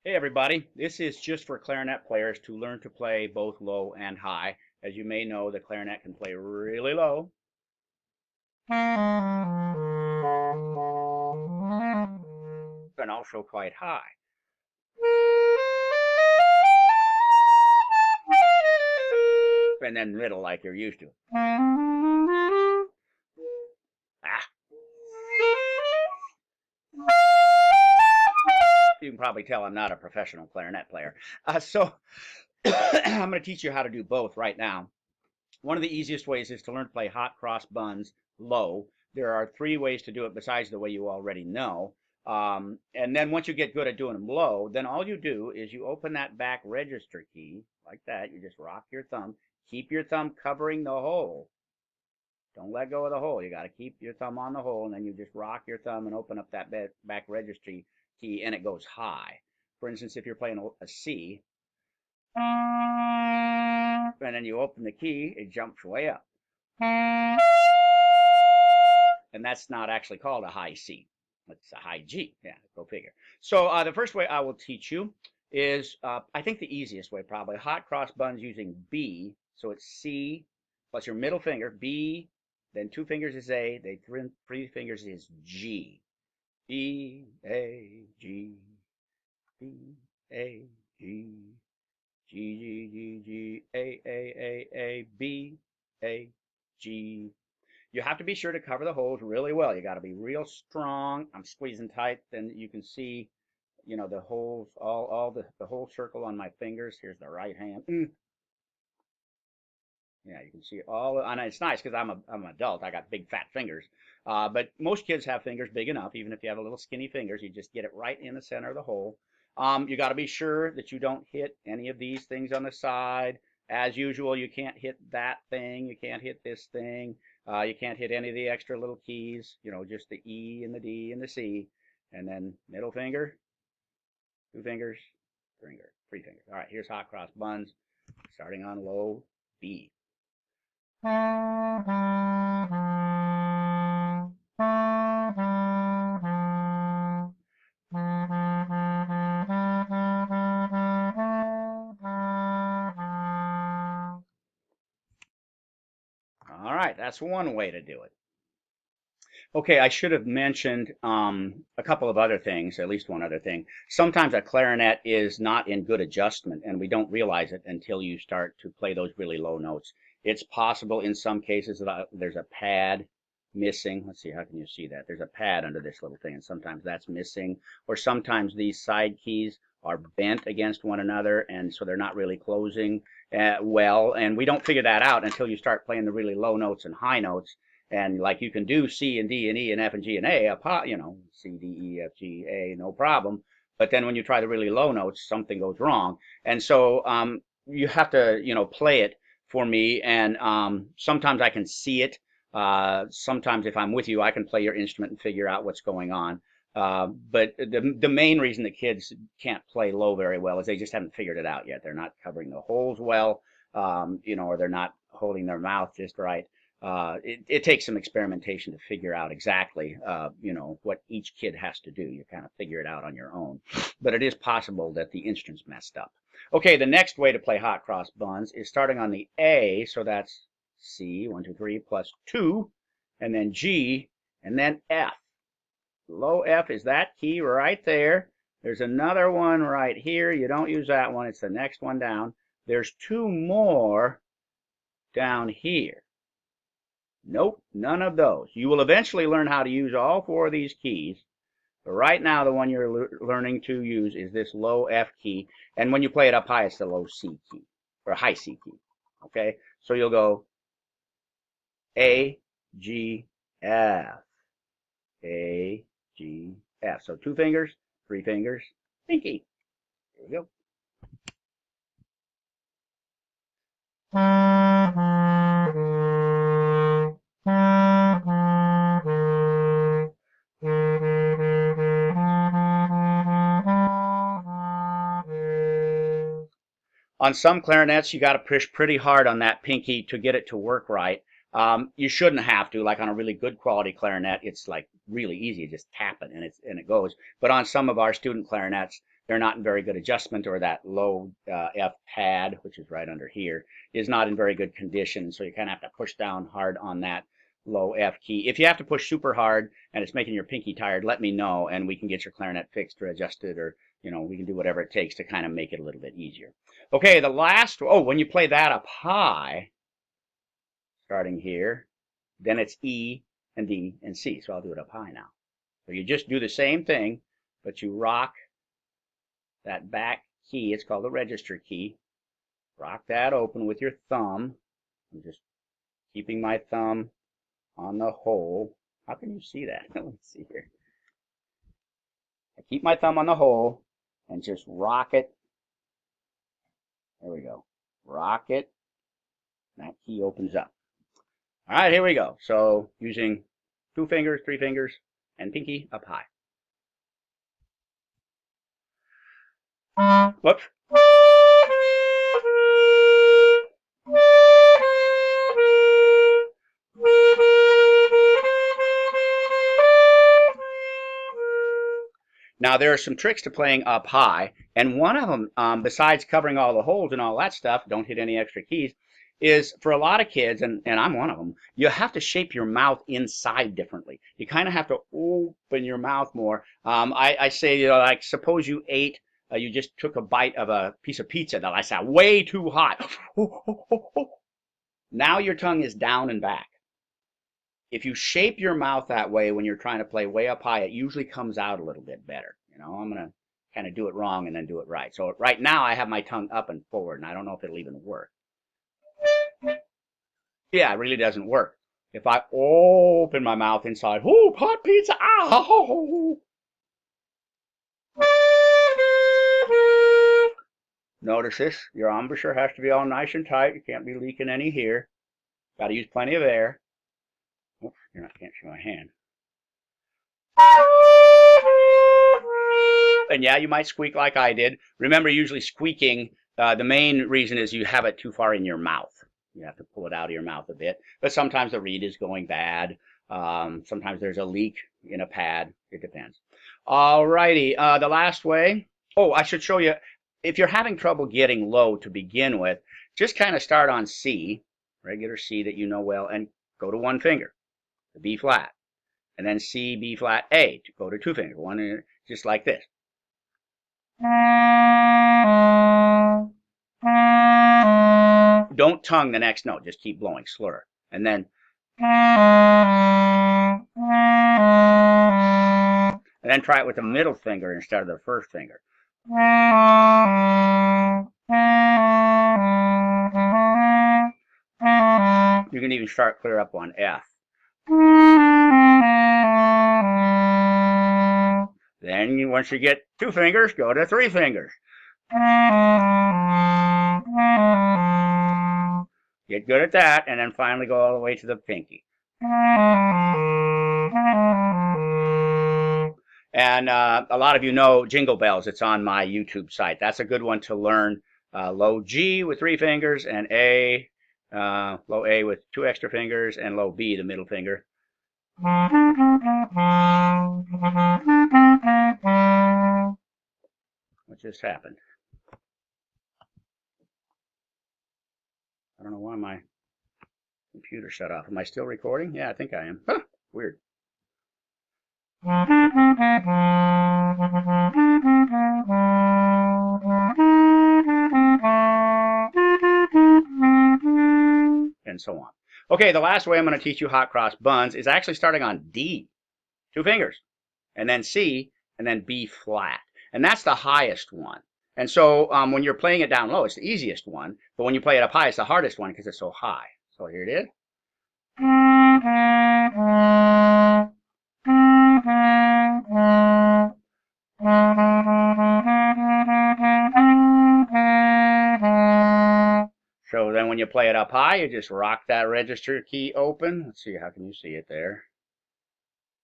Hey everybody, this is just for clarinet players to learn to play both low and high. As you may know, the clarinet can play really low and also quite high. And then middle like you're used to. Ah, you can probably tell I'm not a professional clarinet player. So I'm going to teach you how to do both right now. One of the easiest ways is to learn to play hot cross buns low. There are three ways to do it besides the way you already know. And then once you get good at doing them low, then all you do is you open that back register key like that. You just rock your thumb. Keep your thumb covering the hole. Don't let go of the hole. You got to keep your thumb on the hole, and then you just rock your thumb and open up that back registry key, and it goes high. For instance, if you're playing a C, and then you open the key, it jumps way up. And that's not actually called a high C. It's a high G. Yeah, go figure. So the first way I will teach you is, I think the easiest way probably, hot cross buns using B. So it's C plus your middle finger, B, then two fingers is A, then three fingers is G. B, A, G, B, A, G, G, G, G, G, A, B, A, G. You have to be sure to cover the holes really well. You got to be real strong. I'm squeezing tight, then you can see, the holes, all the whole circle on my fingers. Here's the right hand. Yeah, you can see all, and it's nice because I'm an adult. I got big fat fingers. But most kids have fingers big enough. Even if you have a little skinny fingers, you just get it right in the center of the hole. You got to be sure that you don't hit any of these things on the side. As usual, you can't hit that thing. You can't hit this thing. You can't hit any of the extra little keys. Just the E and the D and the C, and then middle finger, two fingers, three fingers. All right, here's hot cross buns, starting on low B. All right, that's one way to do it. Okay, I should have mentioned a couple of other things, at least one other thing. Sometimes a clarinet is not in good adjustment, and we don't realize it until you start to play those really low notes. It's possible in some cases that there's a pad missing. Let's see, how can you see that? There's a pad under this little thing, and sometimes that's missing. Or sometimes these side keys are bent against one another, and so they're not really closing well. And we don't figure that out until you start playing the really low notes and high notes. And like you can do C and D and E and F and G and A, C, D, E, F, G, A, no problem. But then when you try the really low notes, something goes wrong. And so you have to, play it for me. And sometimes I can see it. Sometimes if I'm with you, I can play your instrument and figure out what's going on. But the main reason the kids can't play low very well is they just haven't figured it out yet. They're not covering the holes well, or they're not holding their mouth just right. It takes some experimentation to figure out exactly, what each kid has to do. You kind of figure it out on your own. But it is possible that the instrument's messed up. Okay, the next way to play hot cross buns is starting on the A, so that's C, 1, 2, 3, plus 2, and then G, and then F. Low F is that key right there. There's another one right here. You don't use that one. It's the next one down. There's two more down here. Nope, none of those. You will eventually learn how to use all four of these keys. But right now, the one you're learning to use is this low F key. And when you play it up high, it's the low C key, or high C key. Okay? So you'll go A, G, F. A, G, F. So two fingers, three fingers, pinky. There we go. On some clarinets, you got to push pretty hard on that pinky to get it to work right. You shouldn't have to. Like on a really good quality clarinet, it's like really easy. You just tap it and it goes. But on some of our student clarinets, they're not in very good adjustment, or that low F pad, which is right under here, is not in very good condition. So you kind of have to push down hard on that low F key. If you have to push super hard and it's making your pinky tired, let me know and we can get your clarinet fixed or adjusted, or we can do whatever it takes to kind of make it a little bit easier. Okay, the last, when you play that up high, starting here, then it's E and D and C. So I'll do it up high now. So you just do the same thing, but you rock that back key. It's called the register key. Rock that open with your thumb. I'm just keeping my thumb on the hole. How can you see that? Let's see here. I keep my thumb on the hole and just rock it. There we go. Rock it. That key opens up. All right, here we go. So using 2 fingers, 3 fingers, and pinky up high. Whoops. Now there are some tricks to playing up high, and one of them, besides covering all the holes and all that stuff, don't hit any extra keys, is for a lot of kids, and I'm one of them, you have to shape your mouth inside differently. You kind of have to open your mouth more. I say, like suppose you ate, you just took a bite of a piece of pizza that I said way too hot. Now your tongue is down and back. If you shape your mouth that way when you're trying to play way up high, it usually comes out a little bit better. I'm going to kind of do it wrong and then do it right. So right now I have my tongue up and forward, and I don't know if it'll even work. Yeah, it really doesn't work. If I open my mouth inside, hot pizza, Notice this, your embouchure has to be all nice and tight. You can't be leaking any here. Got to use plenty of air. Oops, can't see my hand. And yeah, you might squeak like I did. Remember, usually squeaking, the main reason is you have it too far in your mouth. You have to pull it out of your mouth a bit. But sometimes the reed is going bad. Sometimes there's a leak in a pad. It depends. All righty, the last way. Oh, I should show you, if you're having trouble getting low to begin with, just kind of start on C, regular C that you know well, and go to 1 finger, the B flat. And then C, B flat, A, to go to 2 fingers, one, just like this. Don't tongue the next note, just keep blowing, slur. And then, try it with the middle finger instead of the first finger. You can even start clear up on F. Then once you get 2 fingers, go to 3 fingers. Get good at that, and then finally go all the way to the pinky. And a lot of you know Jingle Bells. It's on my YouTube site. That's a good one to learn. Low G with 3 fingers, and A, low A with 2 extra fingers, and low B, the middle finger. What just happened? I don't know why my computer shut off. Am I still recording? Yeah, I think I am. Huh, weird. And so on. Okay, the last way I'm going to teach you hot cross buns is actually starting on D, 2 fingers, and then C, and then B flat. And that's the highest one. And so when you're playing it down low, it's the easiest one. But when you play it up high, it's the hardest one because it's so high. So here it is. So then when you play it up high, you just rock that register key open. Let's see, how can you see it there?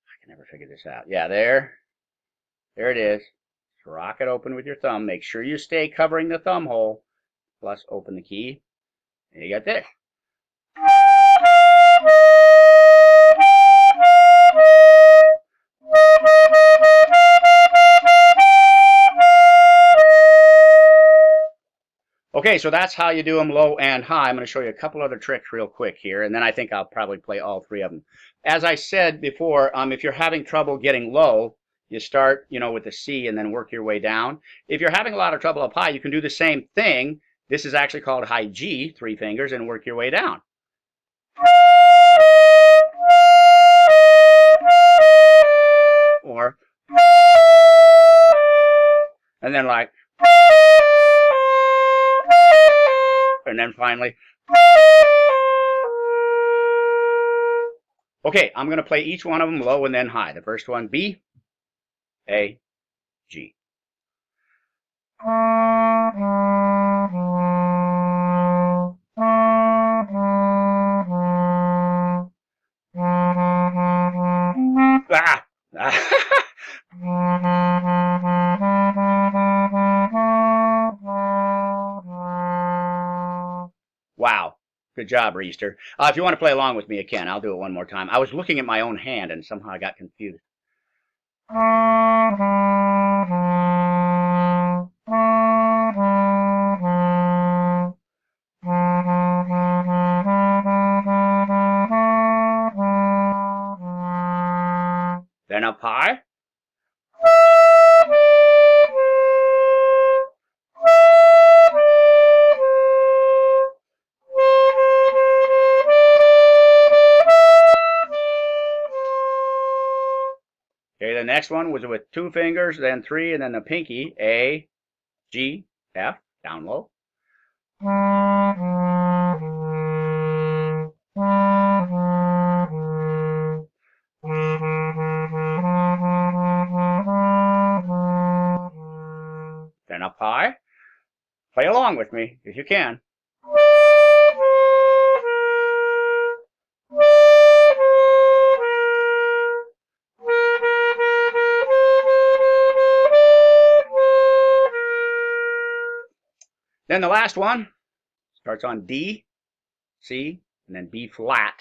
I can never figure this out. Yeah, there. There it is. Just rock it open with your thumb. Make sure you stay covering the thumb hole. Plus open the key. And you got this. Okay, so that's how you do them low and high. I'm going to show you a couple other tricks real quick here, and then I think I'll probably play all three of them. As I said before, if you're having trouble getting low, you start, with the C and then work your way down. If you're having a lot of trouble up high, you can do the same thing. This is actually called high G, 3 fingers, and work your way down. Or, and then like, and then finally. Okay, I'm going to play each one of them low and then high. The first one, B, A, G. Ah! Wow. Good job, Reister. If you want to play along with me, you can. I'll do it one more time. I was looking at my own hand and somehow I got confused. Then up high. Okay, the next one was with 2 fingers, then 3, and then the pinky, A, G, F, down low. Then up high. Play along with me if you can. Then the last one starts on D, C, and then B flat.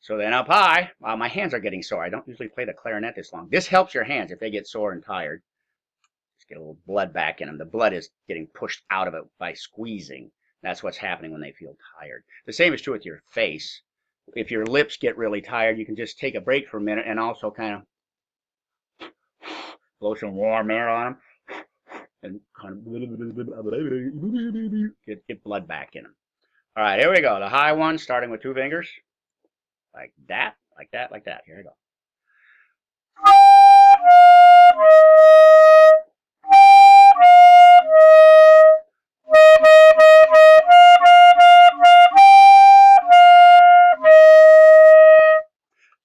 So then up high, my hands are getting sore. I don't usually play the clarinet this long. This helps your hands if they get sore and tired. Just get a little blood back in them. The blood is getting pushed out of it by squeezing. That's what's happening when they feel tired. The same is true with your face. If your lips get really tired, you can just take a break for a minute and also kind of blow some warm air on them and kind of get blood back in them. All right, here we go. The high one, starting with 2 fingers. Like that, like that, like that. Here we go.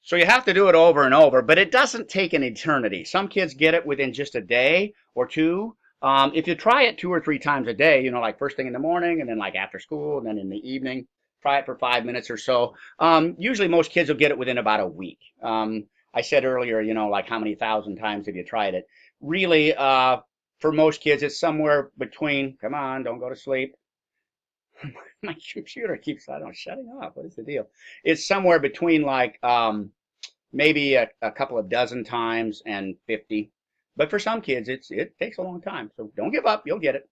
So you have to do it over and over, but it doesn't take an eternity. Some kids get it within just a day or two. If you try it 2 or 3 times a day, like first thing in the morning and then like after school and then in the evening, try it for 5 minutes or so. Usually most kids will get it within about a week. I said earlier, like how many thousand times have you tried it? Really, for most kids, it's somewhere between, come on, don't go to sleep. My computer keeps shutting off. What is the deal? It's somewhere between like maybe a couple of dozen times and 50. But for some kids, it takes a long time. So don't give up. You'll get it.